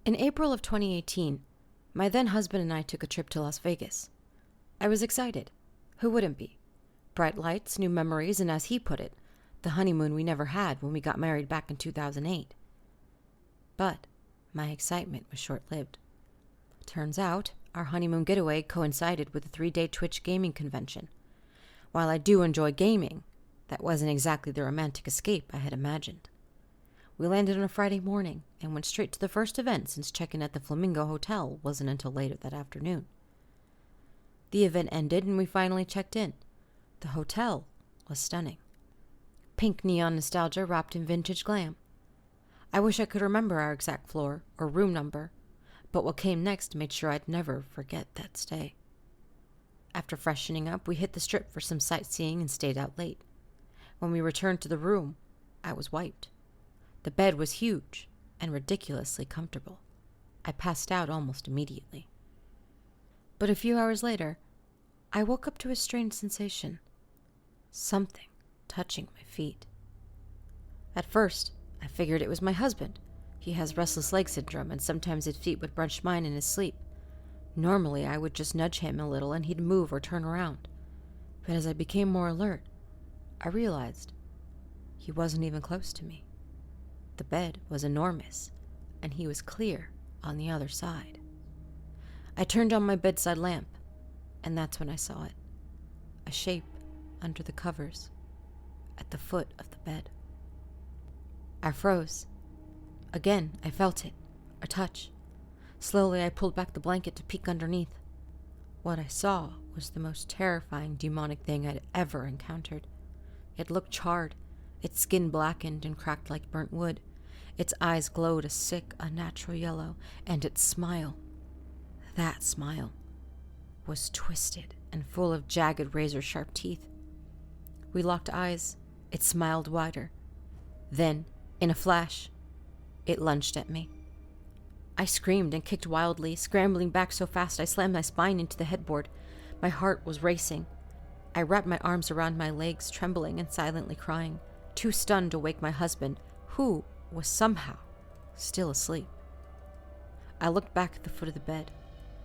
In April of 2018, my then husband and I took a trip to Las Vegas. I was excited. Who wouldn't be? Bright lights, new memories, and as he put it, the honeymoon we never had when we got married back in 2008. But my excitement was short-lived. Turns out, our honeymoon getaway coincided with a 3-day Twitch gaming convention. While I do enjoy gaming, that wasn't exactly the romantic escape I had imagined. We landed on a Friday morning and went straight to the first event since check-in at the Flamingo Hotel wasn't until later that afternoon. The event ended and we finally checked in. The hotel was stunning. Pink neon nostalgia wrapped in vintage glam. I wish I could remember our exact floor or room number, but what came next made sure I'd never forget that stay. After freshening up, we hit the strip for some sightseeing and stayed out late. When we returned to the room, I was wiped. The bed was huge and ridiculously comfortable. I passed out almost immediately. But a few hours later, I woke up to a strange sensation. Something touching my feet. At first, I figured it was my husband. He has restless leg syndrome, and sometimes his feet would brunch mine in his sleep. Normally, I would just nudge him a little and he'd move or turn around. But as I became more alert, I realized he wasn't even close to me. The bed was enormous, and he was clear on the other side. I turned on my bedside lamp, and that's when I saw it. A shape under the covers, at the foot of the bed. I froze. Again, I felt it, a touch. Slowly, I pulled back the blanket to peek underneath. What I saw was the most terrifying demonic thing I'd ever encountered. It looked charred, its skin blackened and cracked like burnt wood. Its eyes glowed a sick, unnatural yellow, and its smile, that smile, was twisted and full of jagged razor-sharp teeth. We locked eyes. It smiled wider. Then, in a flash, it lunged at me. I screamed and kicked wildly, scrambling back so fast I slammed my spine into the headboard. My heart was racing. I wrapped my arms around my legs, trembling and silently crying, too stunned to wake my husband, who was somehow still asleep. I looked back at the foot of the bed.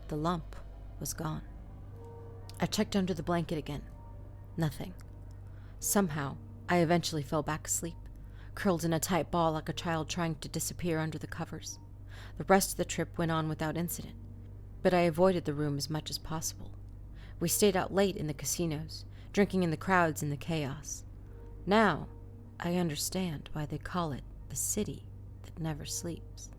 The lump was gone. I checked under the blanket again. Nothing. Somehow, I eventually fell back asleep, curled in a tight ball like a child trying to disappear under the covers. The rest of the trip went on without incident, but I avoided the room as much as possible. We stayed out late in the casinos, drinking in the crowds and the chaos. Now, I understand why they call it the city that never sleeps.